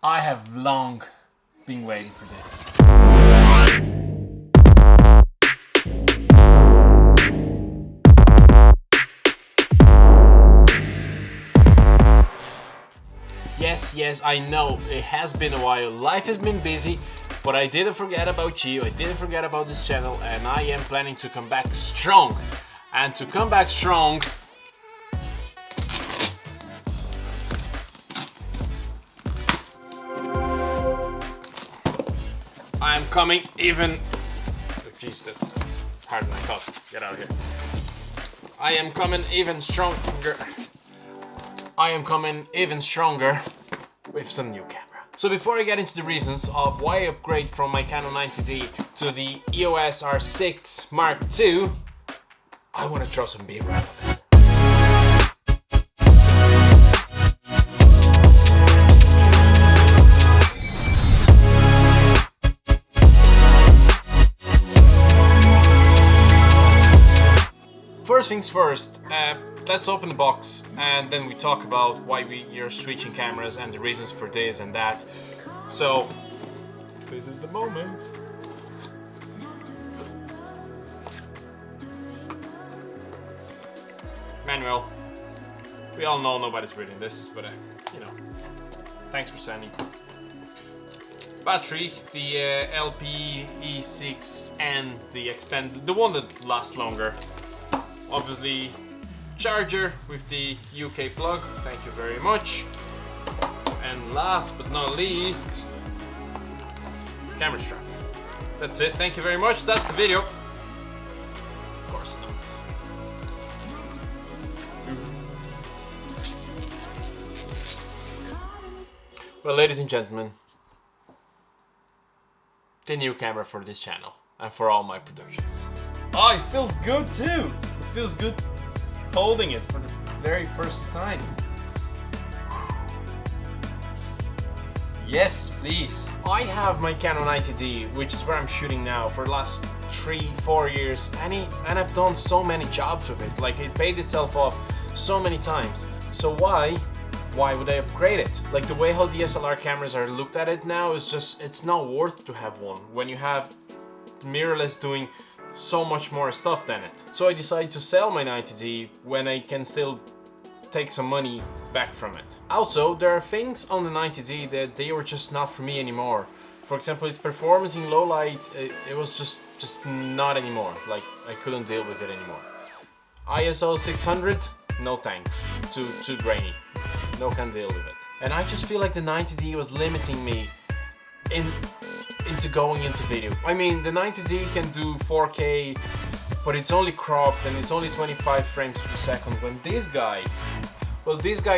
I have long been waiting for this. Yes, I know it has been a while. Life has been busy, but I didn't forget about you. I didn't forget about this channel, and I am planning to come back strong. And to come back strong, I'm coming even. Jeez, that's harder than I thought. Get out of here. I am coming even stronger. I am coming even stronger with some new camera. So before I get into the reasons of why I upgrade from my Canon 90D to the EOS R6 Mark II, I want to throw some B-roll on it. First things first, let's open the box and then we talk about why you're switching cameras and the reasons for this and that. So, this is the moment. Manual. We all know nobody's reading this, but you know, thanks for sending. Battery, the LPE6 and the extended, the one that lasts longer. Obviously, charger with the UK plug, thank you very much. And last but not least, camera strap. That's it, thank you very much, that's the video. Of course not. Well, ladies and gentlemen, the new camera for this channel and for all my productions. Oh, it feels good too! It feels good holding it for the very first time. Yes, please. I have my Canon 90D, which is where I'm shooting now for the last 3-4 years, and I've done so many jobs with it. Like, it paid itself off so many times. So why would I upgrade it? Like, the way how DSLR cameras are looked at it now is just, it's not worth to have one when you have mirrorless doing so much more stuff than it. So I decided to sell my 90D when I can still take some money back from it. Also, there are things on the 90D that they were just not for me anymore. For example, its performance in low light, it was just not anymore. Like, I couldn't deal with it anymore. ISO 600, no thanks. Too grainy. No can deal with it. And I just feel like the 90D was limiting me into going into video. I mean, the 90D can do 4K, but it's only cropped and it's only 25 frames per second. When this guy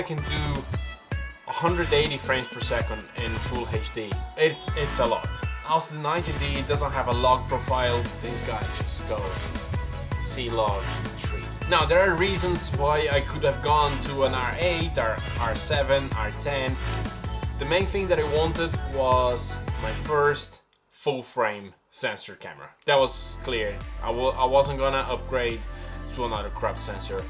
can do 180 frames per second in full HD. It's a lot. Also, the 90D doesn't have a log profile. This guy just goes C-log 3. Now, there are reasons why I could have gone to an R8, R7, R10. The main thing that I wanted was my first full frame sensor camera. That was clear. I wasn't gonna upgrade to another crop sensor,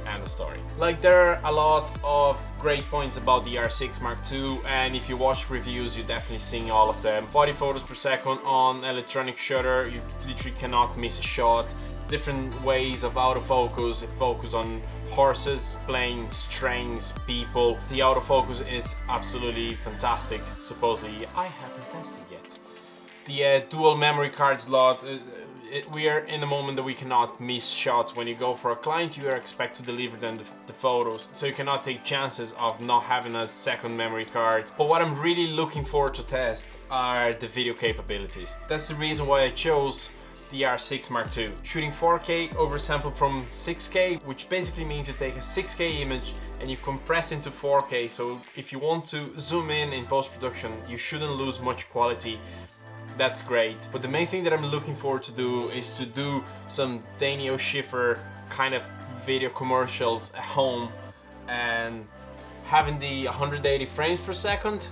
and the story. Like, there are a lot of great points about the R6 Mark II, and if you watch reviews, you're definitely seeing all of them. 40 photos per second on electronic shutter, you literally cannot miss a shot. Different ways of autofocus, it focuses on horses, planes, strings, people. The autofocus is absolutely fantastic. Supposedly, I haven't tested yet. The dual memory card slot, we are in a moment that we cannot miss shots. When you go for a client, you are expected to deliver them the photos, so you cannot take chances of not having a second memory card. But what I'm really looking forward to test are the video capabilities. That's the reason why I chose the R6 Mark II. Shooting 4K oversampled from 6K, which basically means you take a 6K image and you compress into 4K, so if you want to zoom in post-production, you shouldn't lose much quality. That's great. But the main thing that I'm looking forward to do is to do some Daniel Schiffer kind of video commercials at home, and having the 180 frames per second,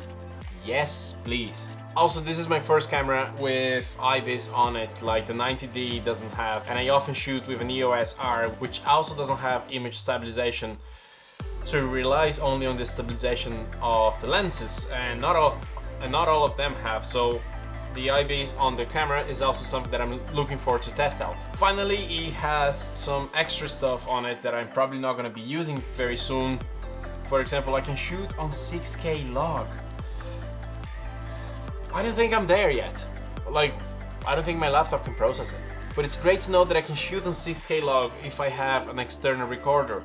yes please. Also, this is my first camera with IBIS on it, like the 90D doesn't have, and I often shoot with an EOS R, which also doesn't have image stabilization. so it relies only on the stabilization of the lenses, and not all of them have. So the IBs on the camera is also something that I'm looking forward to test out. Finally, it has some extra stuff on it that I'm probably not going to be using very soon. For example, I can shoot on 6K log. I don't think I'm there yet. Like, I don't think my laptop can process it. But it's great to know that I can shoot on 6K log if I have an external recorder,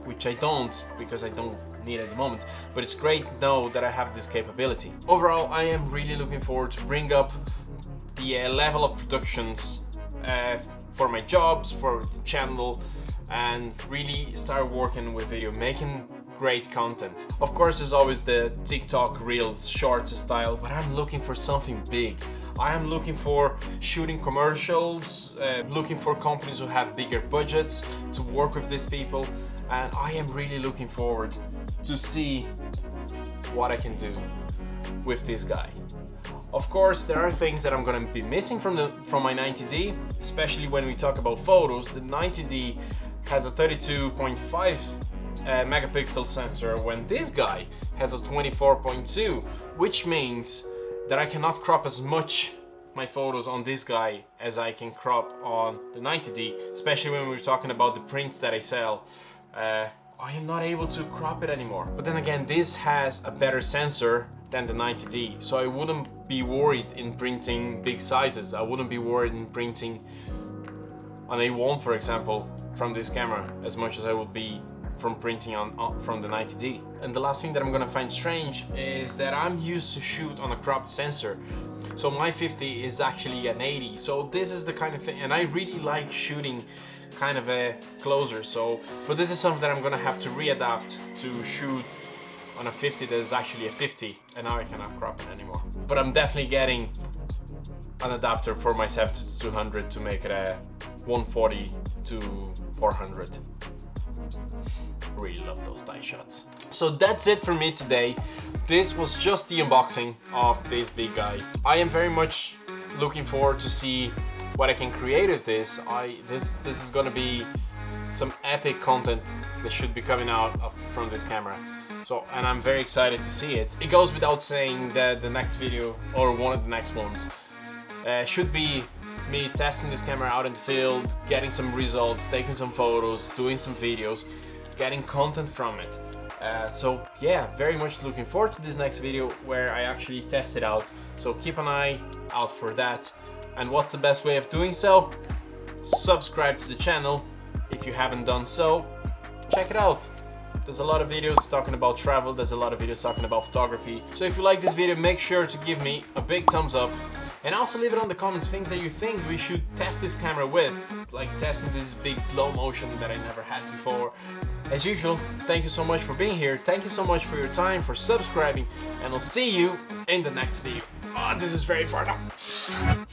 which I don't, because I don't need it at the moment. But it's great to know that I have this capability. Overall, I am really looking forward to bring up the level of productions for my jobs, for the channel, and really start working with video, making great content. Of course, there's always the TikTok Reels, Shorts style, but I'm looking for something big. I am looking for shooting commercials, looking for companies who have bigger budgets to work with these people, and I am really looking forward to see what I can do with this guy. Of course, there are things that I'm going to be missing from my 90D, especially when we talk about photos. The 90D has a 32.5 megapixel sensor, when this guy has a 24.2, which means that I cannot crop as much my photos on this guy as I can crop on the 90D, especially when we're talking about the prints that I sell. I am not able to crop it anymore. But then again, this has a better sensor than the 90D, so I wouldn't be worried in printing big sizes. I wouldn't be worried in printing on A1, for example, from this camera as much as I would be from printing from the 90D. And the last thing that I'm gonna find strange is that I'm used to shoot on a cropped sensor. So my 50 is actually an 80. So this is the kind of thing, and I really like shooting kind of a closer. So, but this is something that I'm gonna have to readapt to shoot on a 50 that is actually a 50, and now I cannot crop it anymore. But I'm definitely getting an adapter for my 70-200 to make it a 140-400. Really love those die shots. So that's it for me today. This was just the unboxing of this big guy. I am very much looking forward to see what I can create with this. This is gonna be some epic content that should be coming out from this camera. So, and I'm very excited to see it. It goes without saying that the next video, or one of the next ones, should be me testing this camera out in the field, getting some results, taking some photos, doing some videos, getting content from it. So yeah, very much looking forward to this next video where I actually test it out. So keep an eye out for that. And what's the best way of doing so? Subscribe to the channel if you haven't done so. Check it out. There's a lot of videos talking about travel, there's a lot of videos talking about photography. So if you like this video, make sure to give me a big thumbs up. And also leave it on the comments things that you think we should test this camera with, like testing this big slow motion that I never had before. As usual, thank you so much for being here, thank you so much for your time, for subscribing, and I'll see you in the next video. Oh, this is very far now.